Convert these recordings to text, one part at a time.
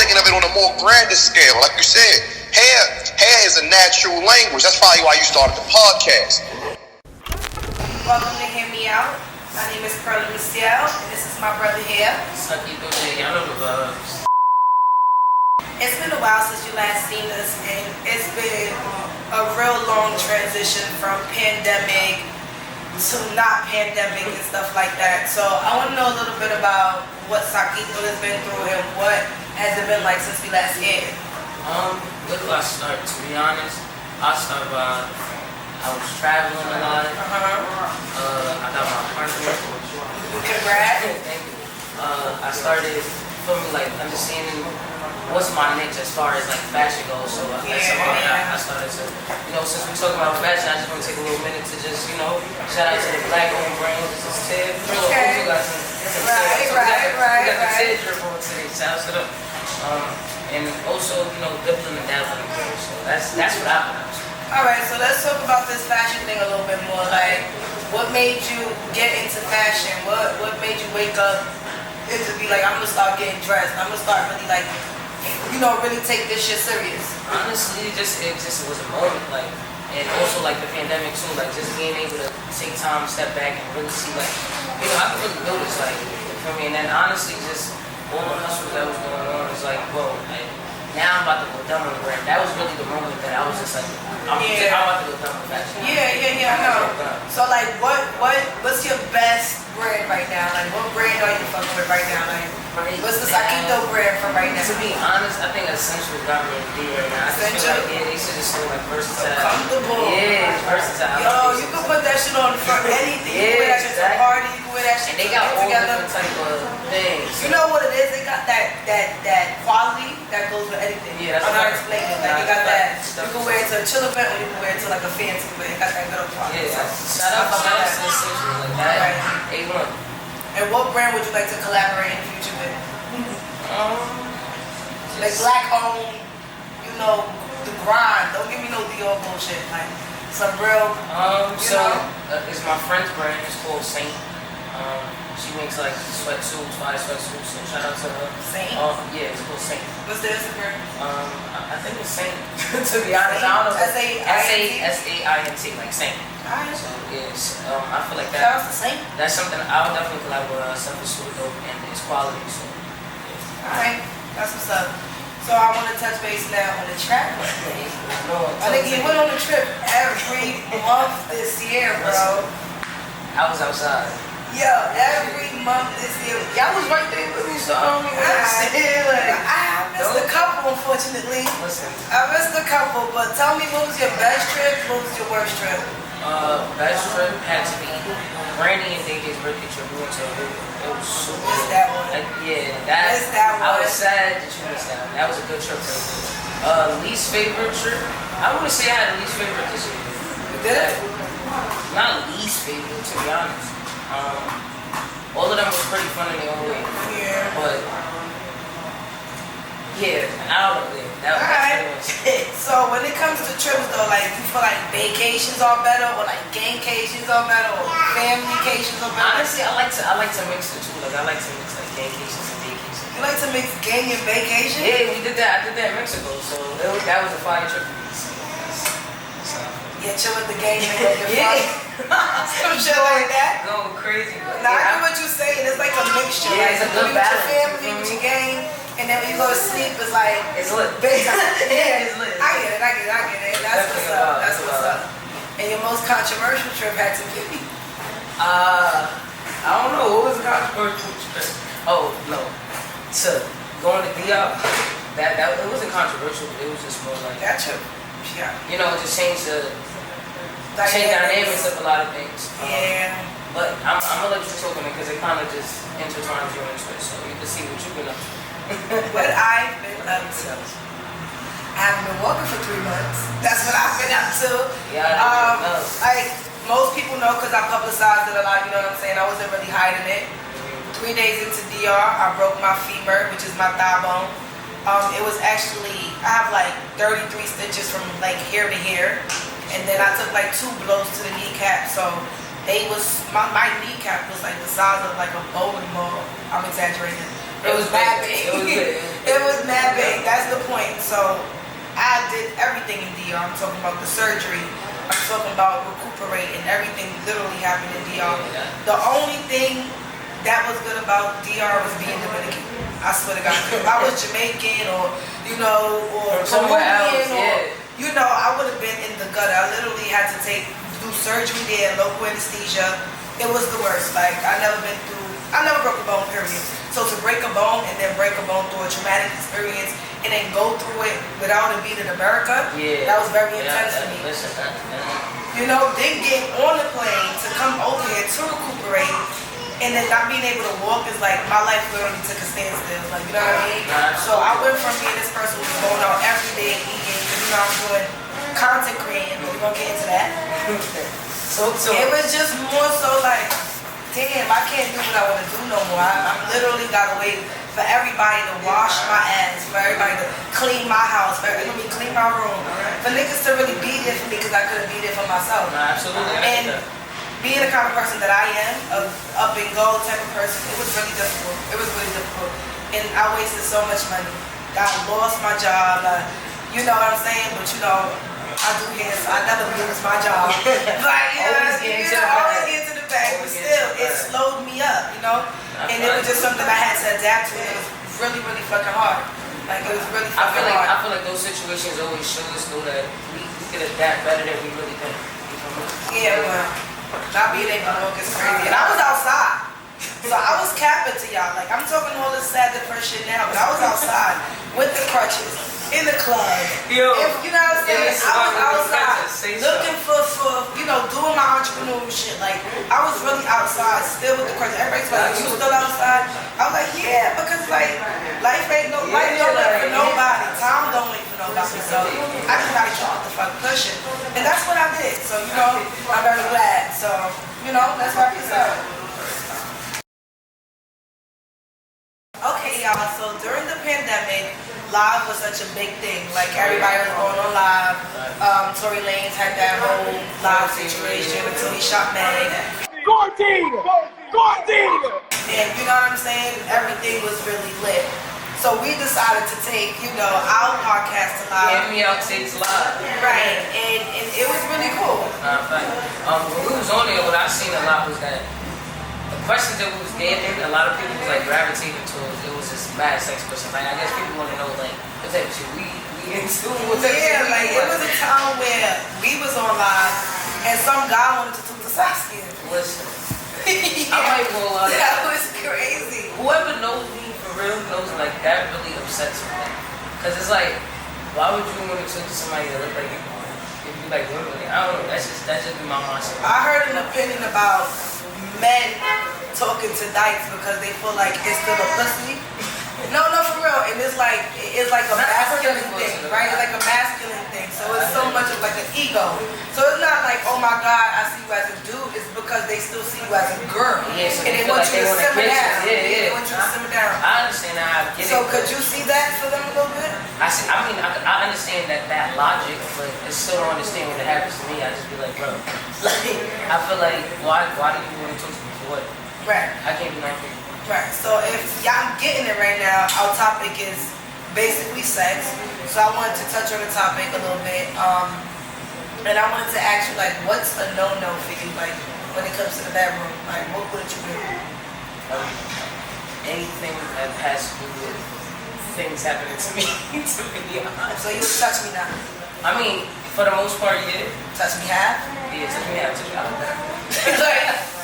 thinking of it on a more grander scale. Like you said, hair is a natural language. That's probably why you started the podcast. Welcome to Hear Me Out. My name is Perla M, and this is my brother here. Sakito, y'all know the vibes. It's been a while since you last seen us, and it's been a real long transition from pandemic to not pandemic and stuff like that. So I want to know a little bit about what Sakito has been through and what has it been like since we last aired. Where do I start? To be honest, I start by I was traveling a lot. I got my apartment. Congrats. Thank you. I started understanding what's my niche as far as like fashion goes. So I started to, since we're talking about fashion, I just want to take a little minute to just, shout out to the black owned brands. This is Ted. Okay. Got some Right. We got the Ted drip on today. Shout out to them. And also, dipping and dabbling. So that's what I've been up to. All right, so let's talk about this fashion thing a little bit more. Like, what made you get into fashion? What made you wake up and to be like, I'm gonna start getting dressed. I'm gonna start really like, really take this shit serious. Honestly, it just was a moment, and also like the pandemic too, like just being able to take time, step back, and really see I could really do this, you feel me? And then honestly, just all the hustles that was going on was like, whoa, now I'm about to go dumb on the brand. That was really the moment that I was just like, I'm about to go dumb on fashion. Yeah, I know. So like, what's your best brand right now? Like, what brand are you fucking with right now? Like, what's the Sakito brand from right now? To be honest, I think Essential got me a deal right now. I just feel like, they should just feel like versatile. So comfortable. Yeah, it's versatile. Yo, you can put that shit on for anything. You can wear that shit to a party. You can wear that shit and they got all together. different type of things. You know what it is? They got that quality that goes with anything. Yeah, that's I'm not right. explaining. Like, you got that. You can wear it to a chill event or you can wear it to like a fancy event. It got that good quality. Yeah, shout out to Essential like that. Right. A1. And what brand would you like to collaborate in the future with? Like black owned, the grind. Don't give me no Dior bullshit. Like some real, it's my friend's brand. It's called Saint. She makes like sweatsuits, fire sweatsuits. So shout out to her. Saint? Yeah, it's called Saint. What's the Instagram? I think it's Saint. To be honest, I don't know. S-A-I-N-T, like Saint. Alright. So yes, I feel like that. Shout out to Saint. That's something I would definitely collaborate with. Something super dope and it's quality. So. Alright, that's what's up. So I want to touch base now on the trap thing. I think you went on a trip every month this year, bro. I was outside. Yo, every month this year. Y'all was right there with me, so I don't even understand. I missed a couple, unfortunately. Listen. I missed a couple, but tell me, what was your best trip? What was your worst trip? Best trip had to be Brandy and DJ's birthday trip. We went to a movie. It was super Missed good. that one. Missed that one. I was sad that you missed that one. That was a good trip. Least favorite trip? I wouldn't say I had a least favorite this year. You did it? Not least favorite, to be honest. All of them was pretty fun in their own way. Yeah. But yeah, out of it. Alright. So when it comes to trips though, like you feel like vacations are better or like gangcations are better or familycations are better? Honestly, I like to mix the two. Like I like to mix like gangcations and vacations. You like to mix gang and vacation? Yeah, we did that. I did that in Mexico, so that was a fire trip for me. So that's yeah, chill with the gang and go get some shit like that. Go crazy. Now I know what you're saying. It's like a mixture. Yeah, like, it's a good with balance. your family, with your gang, and then when you go to sleep, it's like it's lit. Yeah, it's lit. I get it. That's what's up. That's what's up. And your most controversial trip had to be? I don't know. What was the controversial trip? Oh no, so going to DR. That it wasn't controversial, but it was just more like that trip. Yeah. Just change dynamics of a lot of things. Yeah. But I'm gonna let you talk on it because it kind of just intertwines you into it, so you can see what you've been up to. What I've been up to. I haven't been working for 3 months. That's what I've been up to. Yeah. Like most people know because I publicized it a lot. You know what I'm saying? I wasn't really hiding it. 3 days into DR, I broke my femur, which is my thigh bone. It was actually, I have like 33 stitches from like here to here. And then I took like 2 blows to the kneecap. So my kneecap was like the size of like a bowling ball. I'm exaggerating. It was mad big. It was mad So I did everything in DR. I'm talking about the surgery. I'm talking about recuperating. Everything literally happened in DR. The only thing that was good about DR was being Dominican. I swear to God. If I was Jamaican or, or Colombian or, I would have been in the gutter. I literally had to do surgery there, local anesthesia. It was the worst. Like, I never broke a bone, period. So to break a bone and then break a bone through a traumatic experience and then go through it without it being in America, that was very intense for me. Then get on the plane to come over here to recuperate and then not being able to walk is like my life literally took a standstill. Like, you know what I mean? So I went from being this person who's going out every day and eating, I'm doing content creating, but we're gonna get into that. So it was just more so like, damn, I can't do what I want to do no more. I literally gotta wait for everybody to wash my ass, for everybody to clean my house, clean my room, for niggas to really be there for me because I couldn't be there for myself. Absolutely. And being the kind of person that I am, a up and go type of person, it was really difficult. It was really difficult. And I wasted so much money. I lost my job. You know what I'm saying? But I do hair, so I never lose my job. Like, always get to the bag. But still, it slowed me up, And it was just something I had to adapt to. It was really, really fucking hard. Like, it was really fucking hard. I feel like those situations always show us though that we can adapt better than we really think. Yeah, well, not being able to walk is crazy. And I was outside. So I was capping to y'all. Like, I'm talking all this sad depression now, but I was outside with the crutches, in the club. You know what I'm saying? I was outside looking for doing my entrepreneurial shit. Like, I was really outside, still with the crutches. Everybody's like, you still outside? I was like, yeah, because like, life don't wait for nobody. Time don't wait for nobody. So I just gotta keep the fuck pushing. And that's what I did. So, I'm very glad. So, that's why I said. Okay, y'all, so during the pandemic, live was such a big thing. Like, everybody was going on live. Tory Lanez had that whole live situation until he shot Meg. Gordina! And you know what I'm saying? Everything was really lit. So we decided to take, our podcast to live. Me outtakes live. Right, and it was really cool. When we was on there, what I seen a lot was that the questions that we was getting, a lot of people was like gravitating towards. It was just mad sex questions. Like, I guess people want to know like what type of shit we into. It was a time where we was on live and some guy wanted to talk to Sakito. Listen, I might go a lot. That was crazy. Whoever knows me for real knows like that really upsets me. Cause it's like, why would you want to talk to somebody that look like you? If you like women, I don't know. That's just be my mindset. I heard an opinion about men talking to dykes because they feel like it's still a pussy. No, for real. And it's like a masculine thing, right? It's like a masculine thing. So it's so much of like an ego. So it's not like, oh my God, I see you as a dude. It's because they still see you as a girl. Yeah, so and they want you to simmer down. They want you to simmer down. I understand how I get it. So could you see that for them a little bit? I understand that logic, but I still don't understand when it happens to me. I just be like, bro, I feel like, why do you want to talk to me for what? Right. I can't do nothing. Right. So if y'all getting it right now, our topic is basically sex. So I wanted to touch on the topic a little bit. And I wanted to ask you, like, what's a no-no for you, like, when it comes to the bedroom? Like, what would you do? Anything that has to do with things happening to me, to be honest. So you would touch me now? I mean, for the most part, yeah. Touch me half? Yeah, touch me half, touch me half.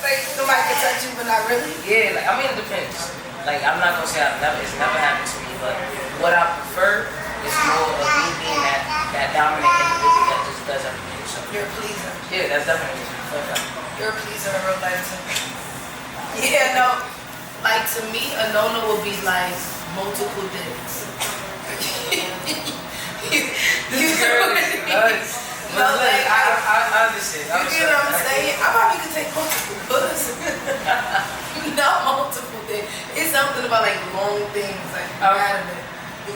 like somebody can touch you, but not really? Yeah, like, I mean, it depends. Like, I'm not gonna say it's never happened to me, but what I prefer is more of me being that dominant individual that just does everything. So. You're a pleaser. Yeah, that's definitely me. You're a pleaser in real life too. Yeah, no. Like, to me, a no-no would be like multiple dicks. This girl is nuts. No, like, I understand. You get what I'm saying? I probably could take multiple puss. Not multiple things. It's something about like long things, like adamant.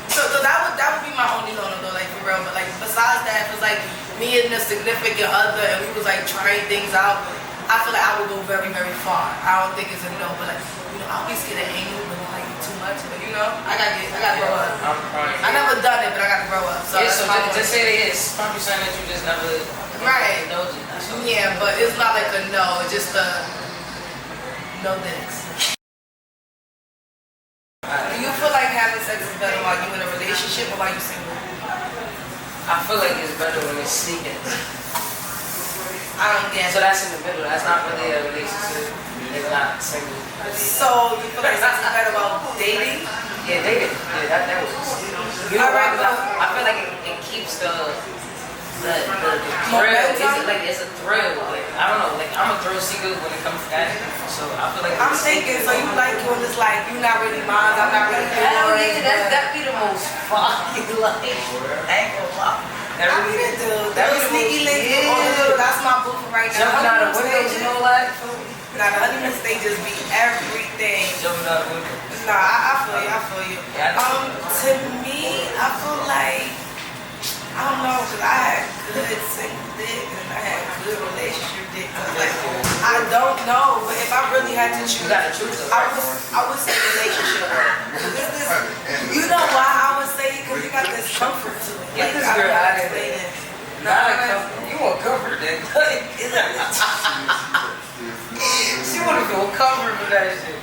So that would be my only no though, like for real. But like besides that, if it was like me and a significant other and we was like trying things out, I feel like I would go very, very far. I don't think it's a no, but like I always get an angle when I like it too much. But I gotta grow up. I'm crying. I never done it, but I gotta grow up. So Yeah, that's so my just say it is probably something that you just never Right. indulge in. That's all. Yeah, but it's not like a no, it's just a no thanks. Do you feel like having sex is better while you in a relationship or while you single? I feel like it's better when it's sneaking. I don't get So it. that's in the middle. That's not really a relationship. It's not single. So you feel like sex is better while dating? Yeah, dating. Yeah, that works. You know why? 'Cause I feel like it keeps the thrill. It's a thrill. Like, I don't know. Like, I'm a thrill seeker when it comes to that. So I feel like I'm thinking, so you like when it's like, you not really mine, I'm not really hell yours. yeah, that be the most fucking like. I ain't gonna lie. That I really mean, dude, that that be the sneaky most- link, yeah. that's my book right now. Jumping out of Honeymoon windows, you stages. know what? Nah, the honeymoon stages be everything. Jumping out of windows. Nah, I feel you. Yeah, To me, I feel like, I don't know, cause I had good single dick and I had good relationship dick. Like, I don't know, but if I really had to choose, You gotta choose it. I would say relationship. You know why I would say it? Cause you got this comfort to it. Get this I girl don't out of explain here. it. Not a comfort. You want comfort, then. She wanna feel comfort with that shit.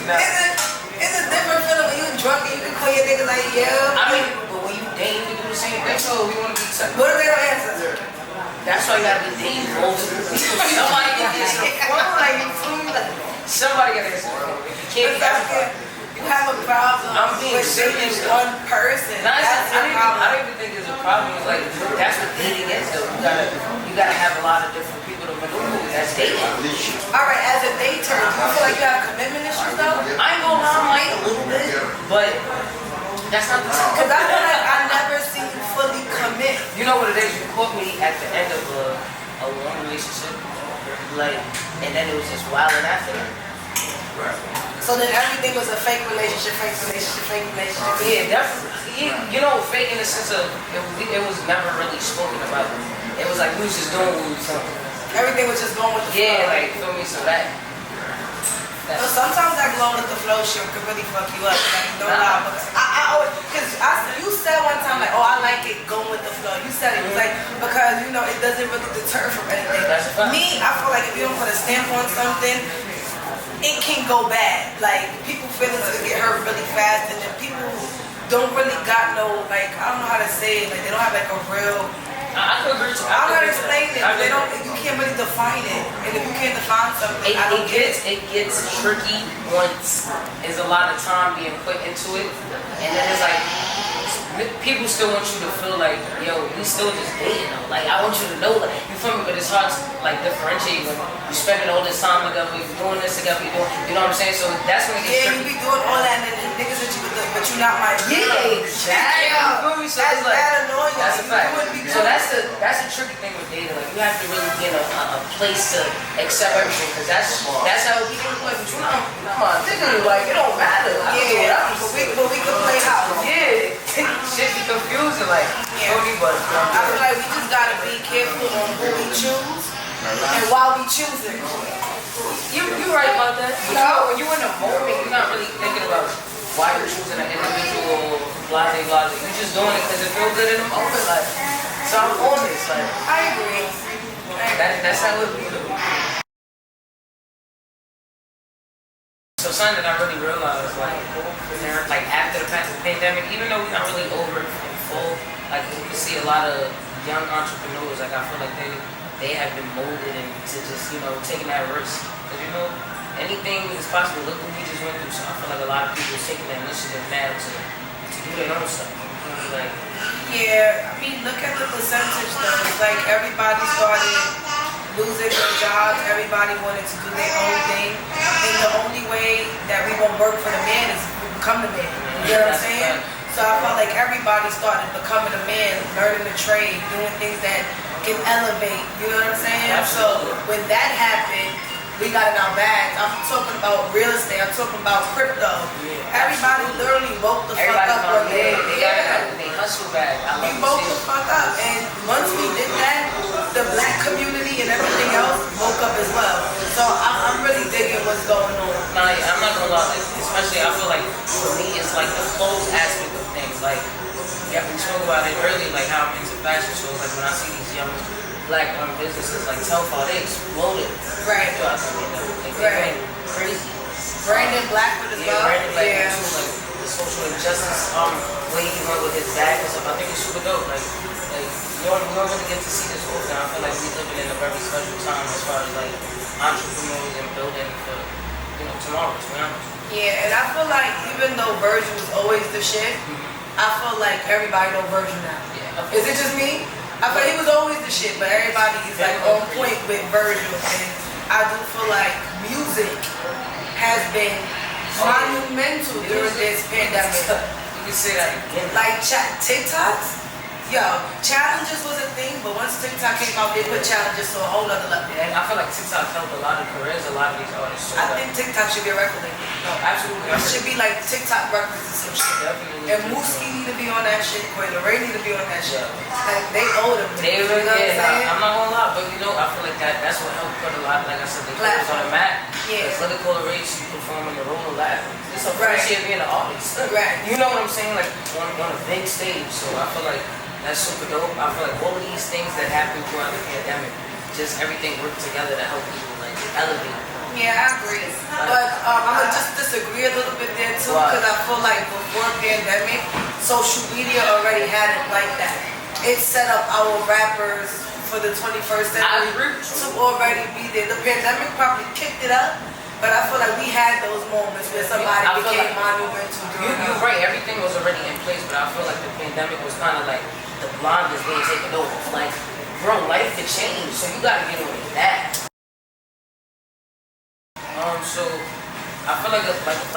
Nah. It's a different feeling when you drunk and you can call your nigga like, yeah. I mean, but when you date, you do the same thing. So we wanna be tough. What if they don't answer? That's why you gotta be dating multiple people. Somebody gotta answer the phone, like you feel me? Like, somebody gotta answer the phone. If you can't be everybody. You have a problem I'm being with dating serious. one person. Nah, That's I your don't problem. even think there's a problem. It's like that's what dating is though. You gotta have a lot of different people to maneuver with. That's dating. All right, as a dater, do you feel like you have commitment issues though? I ain't gonna lie, I might a little bit, but that's not the Because I feel like I never see you fully commit. You know what it is? You caught me at the end of a long relationship, like, and then it was just wilding after that. So then everything was a fake relationship, fake relationship, fake relationship. Yeah, definitely. You know, fake in the sense of it was never really spoken about. It was like we was just doing what we was doing. Everything was just going with the flow. Yeah, like feel me. So that. So sometimes that going with the flow shit could really fuck you up. Like, no lie. But I always, you said one time like, oh, I like it going with the flow. You said it. It was like, because, you know, it doesn't really deter from anything. That's a fact. Me, I feel like if you don't put a stamp on something, it can go bad. Like, people feelings can get hurt really fast, and then people don't really got no, like, I don't know how to say it. Like, they don't have like a real, I could agree. I don't know how to explain it. They don't, you can't really define it. And if you can't define something, I don't get it. It gets tricky once there's a lot of time being put into it, and then it's like people still want you to feel like, yo, we still just dating though. Like I want you to know, like you feel me, but it's hard to like differentiate when you spending all this time together, you're doing this together, you know what I'm saying? So that's when it gets Yeah, tricky. you be doing all that and then niggas that you with, but you not my Yeah, exactly. You feel me? So that's it's like, that annoying. that's a You fact. wouldn't be So doing- that's a tricky thing with dating. Like you have to really be in a place to accept everything, because that's how we can play. But you know, my nigga, like it don't matter. I can do Yeah, whatever. but we can play house. Yeah, shit be confusing. Like, Yeah. but I feel like we just gotta be careful on who we choose and why we choose it. you right about that. But you know, when you in a moment, you're not really thinking about why you're choosing an individual, blase. You're just doing it because it feels good in the moment. Like, so I'm on this. Like, I agree. that's how it be. So something that I really realized, like after the pandemic, even though we're not really over it in full, like we can see a lot of young entrepreneurs, like I feel like they have been molded into just, you know, taking that risk. Because, you know, anything is possible. Look what we just went through. So I feel like a lot of people are taking that initiative now to do their own stuff. You know, like, Yeah, I mean, look at the percentage though. It's like everybody started losing their jobs. Everybody wanted to do their own thing. And the only way that we won't work for the man is we become the man. You know what I'm saying? So I felt like everybody started becoming a man, learning the trade, doing things that can elevate. You know what I'm saying? So when that happened, we got in our bags. I'm talking about real estate. I'm talking about crypto. Everybody literally woke the fuck up one day. They hustle back. We woke the fuck up, and once we did that, the black community and everything else woke up as well. So I'm really digging what's going on. Nah, I'm not gonna lie, especially I feel like for me it's like the clothes aspect of things. Like yeah, we spoke about it earlier, like how I'm into fashion shows. Like when I see these young black-owned businesses like Telfar, they exploded. Right. Throughout the pandemic. Like they went crazy. Brandon Blackwood as well. Brandon Blackwood too, like the social injustice way he went with his bag and stuff. I think it's super dope. Like we don't really get to see this often. I feel like we're living in a very special time as far as like entrepreneurs and building for tomorrow. To be honest. Yeah, and I feel like even though Virgil was always the shit, I feel like everybody know Virgil now. Yeah. Is it just me? I feel like he was always the shit, but everybody is like on point with Virgil, and I do feel like music has been monumental during this pandemic. You can say that again. Like TikToks, yo, challenges was a thing, but once TikTok came out, they put challenges to a whole nother level. Yeah, and I feel like TikTok helped a lot of careers, a lot of these artists. So I think TikTok should get record label. no, absolutely. It should be like TikTok records or some shit. Definitely. And Mooski need to be on that shit. Coyle Ray need to be on that shit. Yeah. Like they owe them. They you know really what I'm did. saying? I'm not gonna lie, but I feel like that's what helped put a lot, like I said, the players on the map. Yeah. Because look at Coyle Ray, she performing the role of Latin. It's a Right. first year being an artist. Right. You know what I'm saying? Like on a big stage. So I feel like that's super dope. I feel like all of these things that happened throughout the pandemic, just everything worked together to help people like elevate. Yeah, I agree. But I'm gonna just disagree a little bit there too, Why? because I feel like before pandemic, social media already had it like that. It set up our rappers for the 21st I century agree. to already be there. The pandemic probably kicked it up, but I feel like we had those moments where somebody I feel became like monumental. You're right. Everything was already in place, but I feel like the pandemic was kind of like the blinders being taken over. Like, bro, life could change, so you gotta get away with that. So I feel like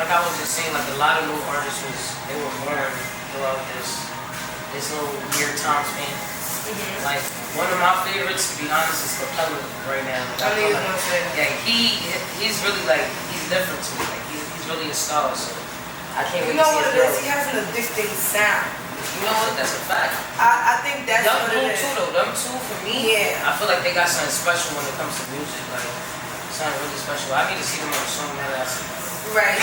I was just saying, like a lot of new artists they were born throughout this little weird time span. Like one of my favorites, to be honest, is Perla right now. I knew you was gonna say that. Yeah, he's really like he's different to me. Like he's really a star. So I can't You wait know to see what his it is? growth. He has an addicting sound. You know what? That's a fact. I think that's Them what two it is. too though. Them two for me. Yeah. I feel like they got something special when it comes to music. Like something really special. I need to see them on a song now that I see them. Right.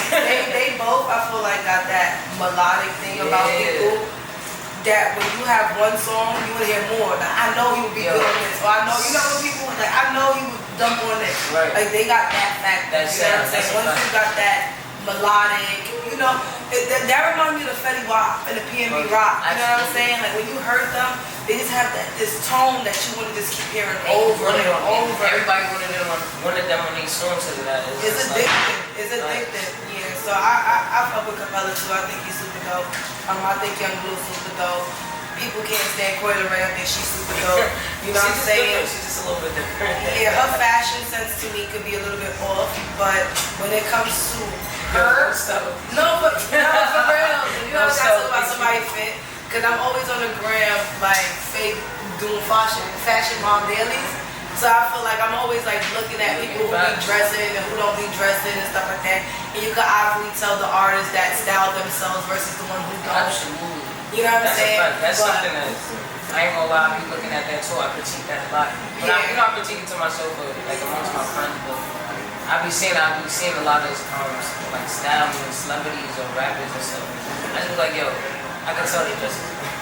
They both, I feel like, got that melodic thing about people that when you have one song, you would hear more. Like, I know he would be good on this. Or I know, you know when people like, I know he would dump on this. Right. Like they got that factor. That You know what I'm sound, saying? that's a Once you got that melodic, you know, that reminds me of the Fetty Wap and the PNB Rock. You know what I'm saying? Like when you heard them, they just have this tone that you want to just keep hearing over and over. Everybody wanted them on these songs because of that. It's addictive. It's addictive. Yeah. So I fuck with Capella too. I think he's super dope. I think Young Blue's super dope. People can't stand Coyle Ray. I think she's super dope. You know what I'm saying? She's just a little bit different. Yeah, her fashion sense to me could be a little bit off, but when it comes to her, no, but no, for real. You know, I talk about somebody fit, cause I'm always on the gram like fake doing fashion mom dailies. So I feel like I'm always like looking at people who be dressing and who don't be dressing and stuff like that. And you can obviously tell the artists that style themselves versus the one who don't. Absolutely. You know what I'm saying? That's something that I ain't gonna lie. I be looking at that too. I critique that a lot. But I critique it to myself, like amongst my friends. But I be seeing a lot of those like style and celebrities or rappers and stuff. I just be like, yo, I can tell they just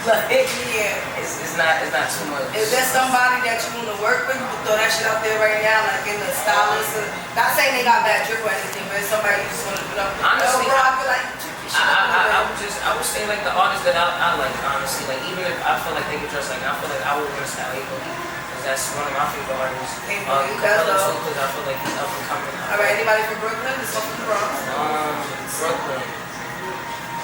like it's not too much. Is there somebody that you want to work with? You can throw that shit out there right now, like in the stylist. Not saying they got bad drip or anything, but it's somebody you just want to put up. Honestly, bro, I feel like I would say like the artists that I like, honestly, like even if I feel like they could dress like I feel like I would want to style Ego because that's one of my favorite artists. Capella too, because I feel like he's up and coming. Alright, anybody from Brooklyn? This one from the Bronx. Brooklyn.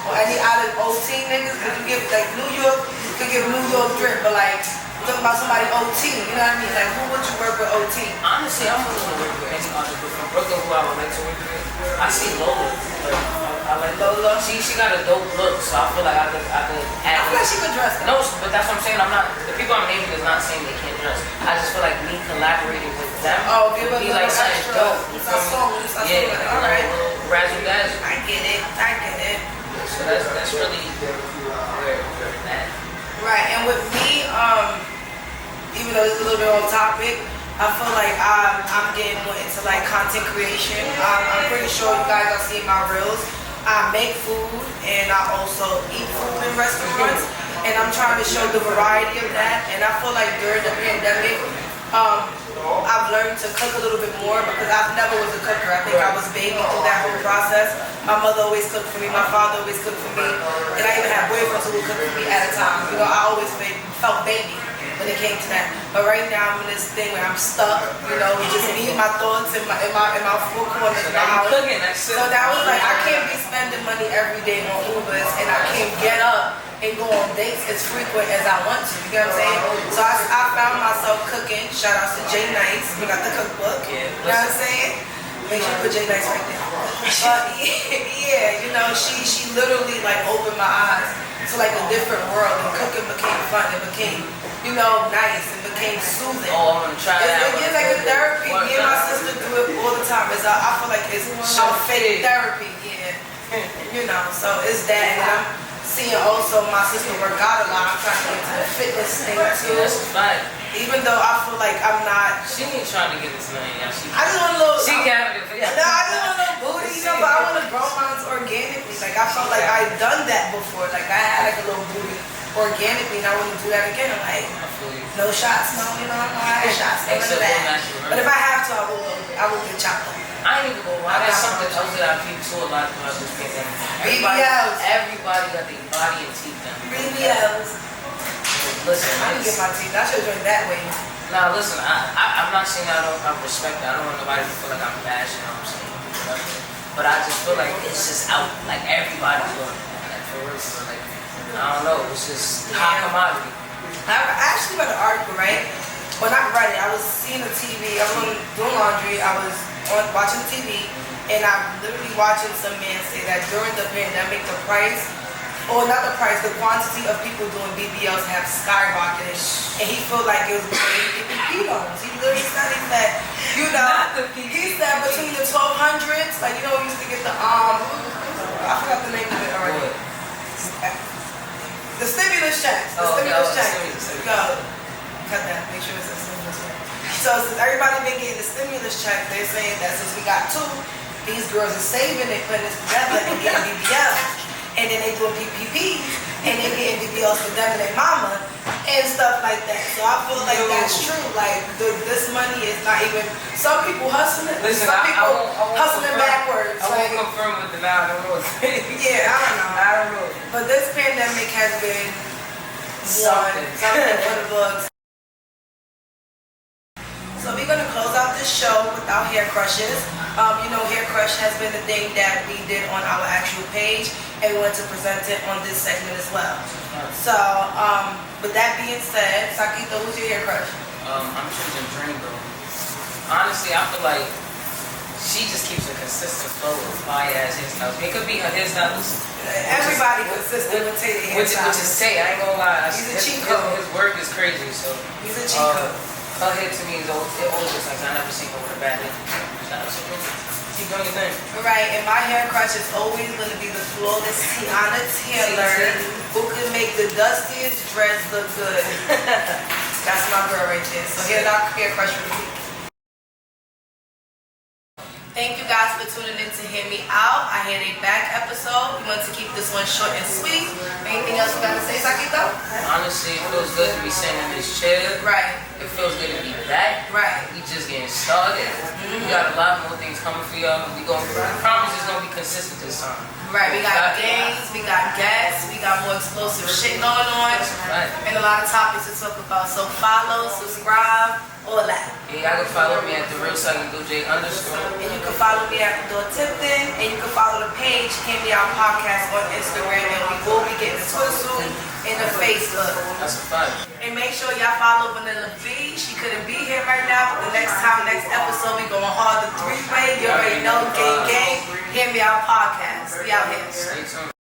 Or any out of OT niggas? Cause you give like New York, you could give New York drip, but like you talking about somebody OT, you know what I mean? Like who would you work with OT? Honestly, I'm willing to work with any artist, but from Brooklyn, who I would like to work with, I see Lola. Like, I like Lola. She got a dope look, so I feel like I could add. I feel like she could dress. No, but that's what I'm saying. I'm not. The people I'm naming is not saying they can't dress. I just feel like me collaborating with them. Oh, give us be like something dope. It's our song. Yeah, alright. Razzle dazzle. I get it. So that's really where it's at. Right, and with me, even though it's a little bit off topic, I feel like I'm getting more into like content creation. I'm pretty sure you guys are seeing my reels. I make food and I also eat food in restaurants. and I'm trying to show the variety of that. And I feel like during the pandemic, I've learned to cook a little bit more because I never was a cooker. I think I was baby through that whole process. My mother always cooked for me. My father always cooked for me. And I even had boyfriends who would cook for me at a time. You know, I always felt baby when it came to that. But right now I'm in this thing where I'm stuck, you know, just me and my thoughts in my four corners of my house. So that was like, I can't be spending money every day on Ubers, and I can't get up and go on dates as frequent as I want to. You know what I'm saying? So I found myself cooking. Shout out to Jay Nice. We got the cookbook. You know what I'm saying? Make sure you put Jay Nice right there. But yeah, you know, she literally like opened my eyes to like a different world, and cooking became fun. It became, you know, nice. It became soothing. Oh, I'm gonna try that. It's like a therapy. Me and my sister do it all the time. I feel like it's fake therapy. Yeah, you know. So it's that, and I'm seeing also my sister work out a lot. I'm trying to get into the fitness thing too. That's fine. Even though I feel like I'm not. She ain't trying to get this money. I just want a little. She got it. No, I just want a little booty, you know, but I want to grow mine organically. Like I felt like I've done that before. Like I had like a little booty organically, and I want to do that again. I'm like, no shots, no, you know, I had shots, none of that. But if I have to, I will get chopped up. I ain't even gonna lie. That's something else that I peeped to a lot throughout this pandemic. BBLs. Everybody got their body and teeth done. BBLs. Listen, I didn't get my teeth. I should have joined that way. Nah, listen, I'm not saying I respect that. I don't want nobody to feel like I'm bashing, you know what I'm saying? But I just feel like it's just out, like everybody's doing it. Like for real, like, I don't know, it's just hot commodity. I actually read an article, right? Well, not read it. I was seeing the TV. I was doing laundry. I was watching TV, and I'm literally watching some man say that during the pandemic, the price, or not the price, the quantity of people doing BBLs have skyrocketed, and he felt like it was PPP loans. He literally said, you know, he said between the 1200s, like, you know, we used to get the I forgot the name of it already. The stimulus checks. The stimulus checks. Go. Cut that. Make sure it's a stimulus check. So since everybody been getting the stimulus check, they're saying that since we got two, these girls are saving and putting this together and getting BBLs. And then they doing PPPs, and they getting BBLs for them and their mama, and stuff like that. So I feel like that's true. Like, this money is not even, some people hustling, listen, some people hustling backwards. I won't confirm with the now, I don't know. Yeah, I don't know. But this pandemic has been something for the books. So we're going to close out this show with our hair crushes. You know, hair crush has been the thing that we did on our actual page, and we wanted to present it on this segment as well. So, with that being said, Sakito, who's your hair crush? I'm choosing Dream though. Honestly, I feel like she just keeps a consistent flow of fire-ass hairstyles. It could be her hairstylist. Everybody consistent with Tay hairstyles. Which is Tay, I ain't gonna lie. He's a cheat code. His work is crazy, so. He's a cheat code. Her hair to me is always looks like I never seen her with a bad hair. Keep doing your thing. Right, and my hair crush is always going to be the flawless Tiana Taylor, who can make the dustiest dreads look good. That's my girl right there. So here's our hair crush for the week. Thank you guys for tuning in to Hear Me Out. I had a back episode. We want to keep this one short and sweet. Anything else you got to say, Sakito? Honestly, it feels good to be sitting in this chair. Right. It feels good to be back. Right. We just getting started. We got a lot more things coming for y'all. We promise it's gonna be consistent this time. Right. We got games, we got guests, we got more explosive shit going on, right, and a lot of topics to talk about. So follow, subscribe, all that. Yeah, y'all can follow me at the real Sakito J_. And you can follow me at Door Tipton, and you can follow the page Hear Me Out Podcast on Instagram, and we will be getting the Twitter soon and the Facebook. That's a fact. And make sure y'all follow Vanilla B. She couldn't be here right now, but the next episode, we going hard the 3-way. You already know, gang. Hear Me Out Podcast. We out here. Stay tuned.